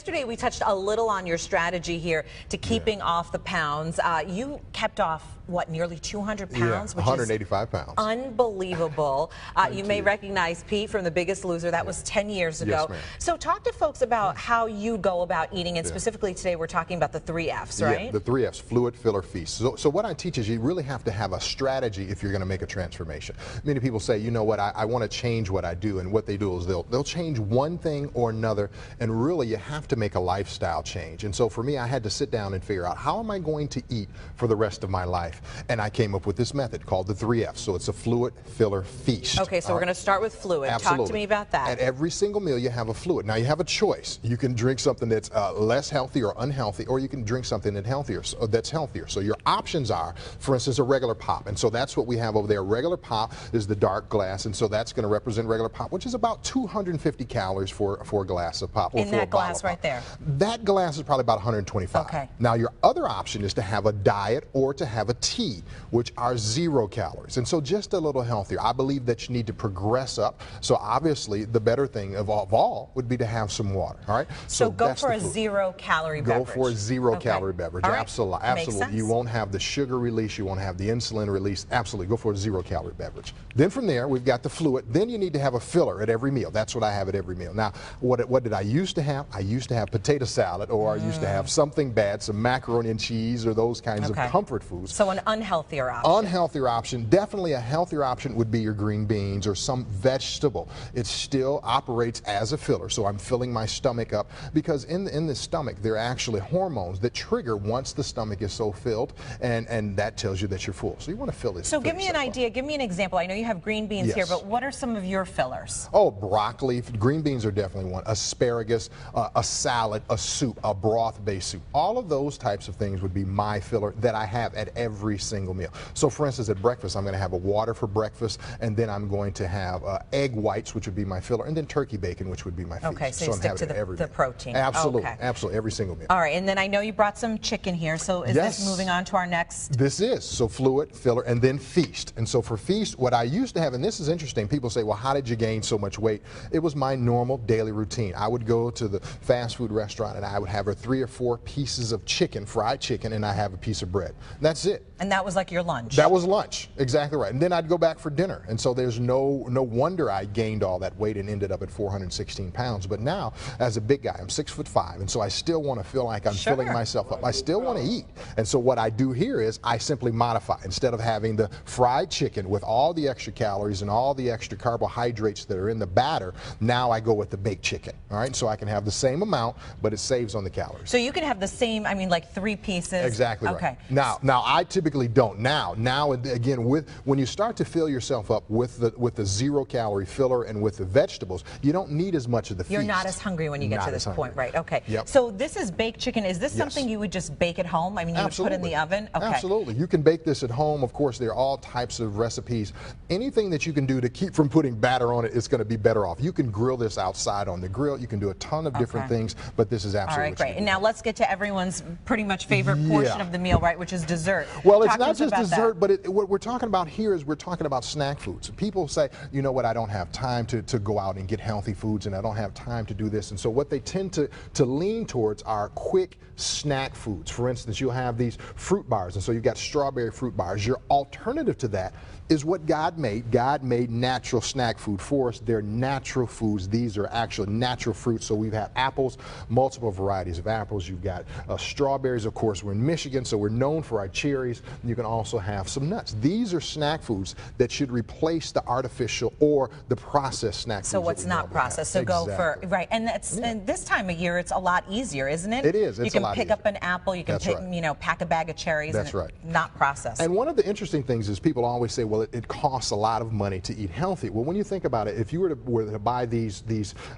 Yesterday, we touched a little on your strategy here to keeping off the pounds. You kept off, what, nearly 200 pounds? Yeah, 185 pounds. Unbelievable. You may recognize Pete from The Biggest Loser. That was 10 years ago. Yes, so talk to folks about how you go about eating, and specifically today we're talking about the 3 Fs, right? Yeah, the 3 Fs, fluid, filler, feast. So what I teach is you really have to have a strategy if you're going to make a transformation. Many people say, you know what, I want to change what I do, and what they do is they'll change one thing or another, and really you have to make a lifestyle change. And so for me, I had to sit down and figure out, how am I going to eat for the rest of my life? And I came up with this method called the 3 Fs. So it's a fluid, filler, feast. Okay, so we're going to start with fluid. Absolutely. Talk to me about that. At every single meal you have a fluid. Now you have a choice. You can drink something that's less healthy or unhealthy, or you can drink something that's healthier. So your options are, for instance, a regular pop. And so that's what we have over there. Regular pop is the dark glass, and so that's going to represent regular pop, which is about 250 calories for a glass of pop. Or in that glass right there? That glass is probably about 125. Okay. Now your other option is to have a diet or to have a tea, which are 0 calories. And so just a little healthier. I believe that you need to progress up. So obviously the better thing of all would be to have some water. All right. So go for a 0-calorie beverage. Go for a 0-calorie beverage. All right. Absolutely. Absolutely. You won't have the sugar release. You won't have the insulin release. Absolutely. Go for a 0-calorie beverage. Then from there, we've got the fluid. Then you need to have a filler at every meal. That's what I have at every meal. Now, what did I used to have? I used to have potato salad, or I used to have something bad, some macaroni and cheese, or those kinds of comfort foods. So an unhealthier option. Unhealthier option. Definitely a healthier option would be your green beans or some vegetable. It still operates as a filler. So I'm filling my stomach up, because in the stomach there are actually hormones that trigger once the stomach is so filled, and that tells you that you're full. So you want to fill it. So give me an idea. Give me an example. I know you have green beans here, but what are some of your fillers? Oh, broccoli. Green beans are definitely one. Asparagus, a salad, a soup, a broth-based soup. All of those types of things would be my filler that I have at every single meal. So for instance, at breakfast, I'm going to have a water for breakfast, and then I'm going to have egg whites, which would be my filler, and then turkey bacon, which would be my feast. Okay, so you stick to the protein. Absolutely, absolutely, every single meal. All right, and then I know you brought some chicken here, so is this moving on to our next? This is. So fluid, filler, and then feast. And so for feast, what I used to have, and this is interesting, people say, well, how did you gain so much weight? It was my normal daily routine. I would go to the fast food restaurant, and I would have 3 or 4 pieces of chicken, fried chicken, and I have a piece of bread. That's it. And that was like your lunch? That was lunch, exactly right. And then I'd go back for dinner. And so there's no wonder I gained all that weight and ended up at 416 pounds. But now, as a big guy, I'm 6'5", and so I still want to feel like I'm filling myself up. I still want to eat. And so what I do here is I simply modify. Instead of having the fried chicken with all the extra calories and all the extra carbohydrates that are in the batter, now I go with the baked chicken. All right, so I can have the same amount, but it saves on the calories. So you can have the same, I mean, like 3 pieces. Exactly right. Okay. Now I typically don't. Now again, when you start to fill yourself up with the 0-calorie filler and with the vegetables, you don't need as much of the feast. You're not as hungry when you get to this point, right? Okay. Yep. So this is baked chicken. Is this something you would just bake at home? I mean, you would put in the oven? Okay. Absolutely. You can bake this at home. Of course, there are all types of recipes. Anything that you can do to keep from putting batter on it is going to be better off. You can grill this outside on the grill. You can do a ton of different things, but this is absolutely all right, great. And now let's get to everyone's pretty much favorite portion of the meal, right, which is dessert. Well, it's not just dessert, but what we're talking about here is we're talking about snack foods. People say, you know what, I don't have time to go out and get healthy foods, and I don't have time to do this. And so what they tend to lean towards are quick snack foods. For instance, you'll have these fruit bars, and so you've got strawberry fruit bars. Your alternative to that is what God made. God made natural snack food for us. They're natural foods. These are actual natural fruits. So we've had apples, multiple varieties of apples. You've got strawberries, of course. We're in Michigan, so we're known for our cherries. You can also have some nuts. These are snack foods that should replace the artificial or the processed snack foods. So what's not processed? So go for, right. And that's and this time of year, it's a lot easier, isn't it? It is. It's a lot easier. You can pick up an apple. You can pick, you know, pack a bag of cherries. That's right. Not processed. And one of the interesting things is people always say, well, it costs a lot of money to eat healthy. Well, when you think about it, if you were to buy these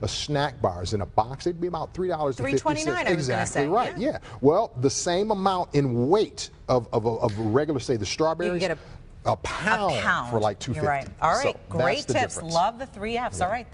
snack bars in a box, it'd be about $3.50. $3.29. Exactly right. Yeah. Well, the same amount in weight of regular, say, the strawberries. You can get a pound for like $2.50. You're right. All right. So great tips. Love the 3 Fs. All right.